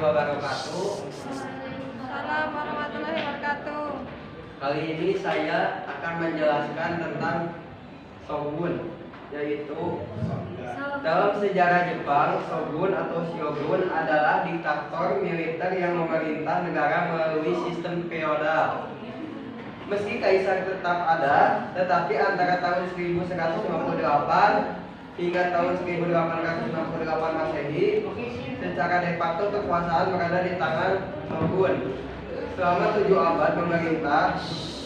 wabarakatuh. Waalaikumsalam warahmatullahi wabarakatuh. Kali ini saya akan menjelaskan tentang shogun, yaitu dalam sejarah Jepang, shogun atau shogun adalah diktator militer yang memerintah negara melalui sistem feodal. Meski kaisar tetap ada, tetapi antara tahun 1158 hingga tahun 1868 Masehi, secara de facto kekuasaan berada di tangan shogun. Selama 7 abad memerintah,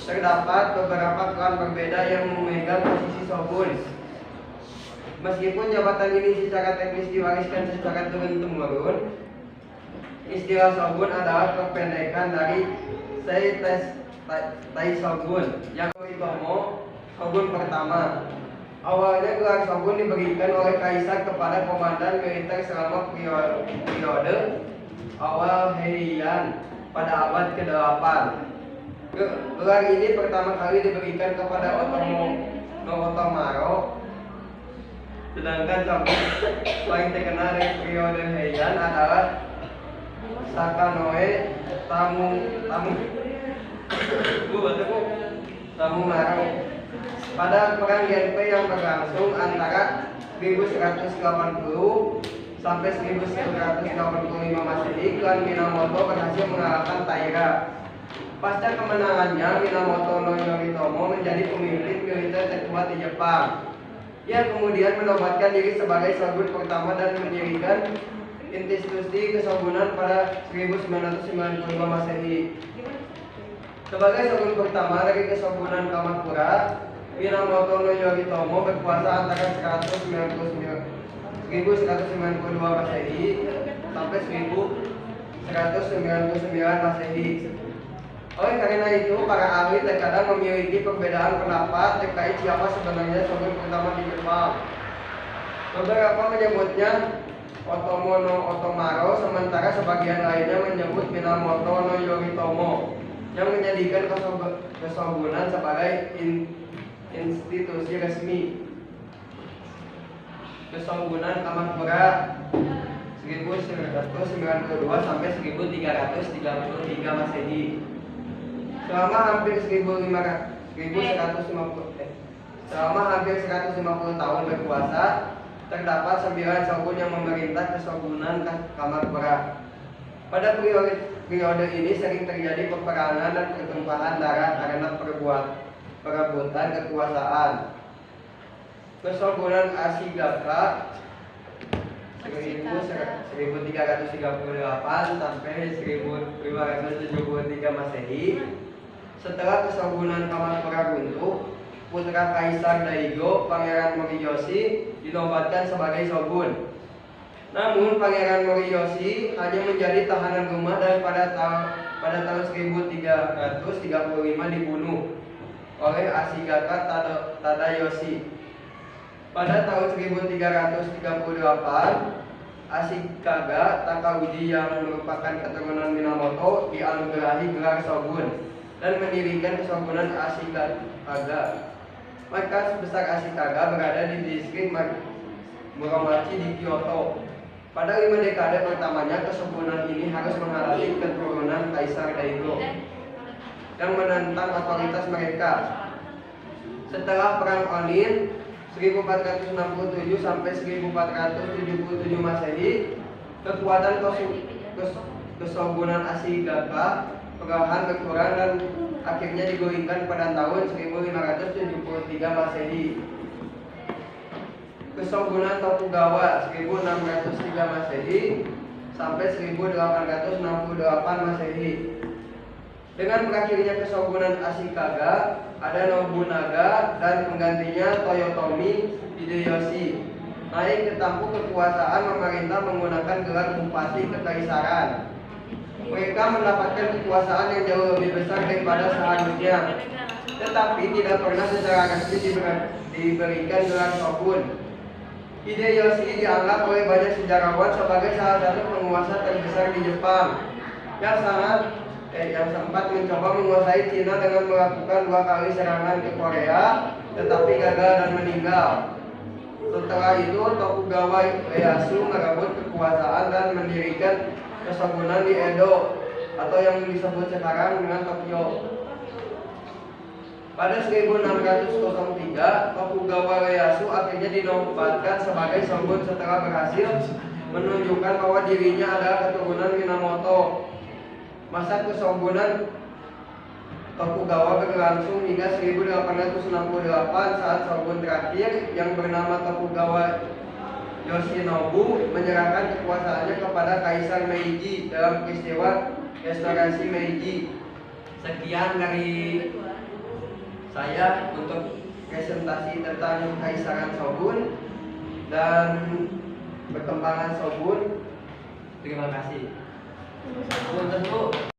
terdapat beberapa klan berbeda yang memegang posisi shogun. Meskipun jabatan ini secara teknis diwariskan secara turun-temurun, istilah shogun adalah perpendekan dari Tai Shogun yang Yoritomo, shogun pertama. Awalnya gelar shogun diberikan oleh kaisar kepada komandan militer selama periode awal Heian pada abad ke-8. Gelar ini pertama kali diberikan kepada Otomaro. Sedangkan shogun paling terkenal dari periode Heian adalah Sakanoe Tamumaro. Pada perang Genpei yang berlangsung antara 1180 sampai 1185 Masehi, klan Minamoto berhasil mengalahkan Taira. Pasca kemenangannya, Minamoto no Yoritomo menjadi pemimpin militer terkuat di Jepang. Ia kemudian menobatkan diri sebagai shogun pertama dan mendirikan institusi keshogunan pada 1995 Masehi. Sebagai shogun pertama dari keshogunan Kamakura, Minamoto no Yoritomo berkuasa antara 1192 Masehi sampai 1199 Masehi. Oleh karena itu, para ahli terkadang memiliki perbedaan pendapat terkait siapa sebenarnya shogun pertama di Jepang. Beberapa menyebutnya Otomo no Otomaro, sementara sebagian lainnya menyebut Minamoto no Yoritomo, yang menjadikan keshogunan sebagai institusi resmi. Keshogunan Kamakura 1192 sampai 1333 Masehi. Selama hampir 150 tahun berkuasa, terdapat 9 shogun yang memerintah keshogunan Kamakura. Pada periode ini sering terjadi peperangan dan pertumpahan darah karena perebutan kekuasaan. Keshogunan Ashigaka 1338 sampai 1573 Masehi. Setelah keshogunan Kamakura runtuh, putra Kaisar Daigo, Pangeran Moriyoshi, dinobatkan sebagai shogun. Namun Pangeran Moriyoshi hanya menjadi tahanan rumah dan pada tahun 1335 dibunuh oleh Ashigaka Tadayoshi. Pada tahun 1338, Ashikaga Takauji yang merupakan keturunan Minamoto dianugerahi gelar shogun dan mendirikan keshogunan Ashikaga. Markas besar Ashikaga berada di distrik Muromachi di Kyoto. Pada 5 dekade pertamanya, keshogunan ini harus menghadapi keturunan Kaisar Daigo yang menentang otoritas mereka. Setelah Perang Onin 1467 sampai 1477 Masehi, kekuatan keshogunan Ashikaga perlahan berkurang dan akhirnya digulingkan pada tahun 1573 Masehi. Keshogunan Tokugawa 1603 Masehi sampai 1868 Masehi. Dengan berakhirnya keshogunan Ashikaga, ada Nobunaga dan penggantinya Toyotomi Hideyoshi naik ke tampuk kekuasaan memerintah menggunakan gelar bupati kekaisaran. Mereka mendapatkan kekuasaan yang jauh lebih besar daripada seharusnya, tetapi tidak pernah secara resmi diberikan gelar shogun. Hideyoshi dianggap oleh banyak sejarawan sebagai salah satu penguasa terbesar di Jepang yang sempat mencoba menguasai Cina dengan melakukan 2 kali serangan ke Korea, tetapi gagal dan meninggal. Setelah itu Tokugawa Ieyasu merebut kekuasaan dan mendirikan Kesagunan di Edo atau yang disebut sekarang dengan Tokyo. Pada 1603, Tokugawa Ieyasu akhirnya dinobatkan sebagai shogun setelah berhasil menunjukkan bahwa dirinya adalah keturunan Minamoto. Masa keshogunan Tokugawa berlangsung hingga 1868 saat shogun terakhir yang bernama Tokugawa Yoshinobu menyerahkan kekuasaannya kepada Kaisar Meiji dalam peristiwa restorasi Meiji. Sekian dari saya untuk presentasi tentang Kaisaran Shogun dan perkembangan Shogun. Terima kasih. Tentu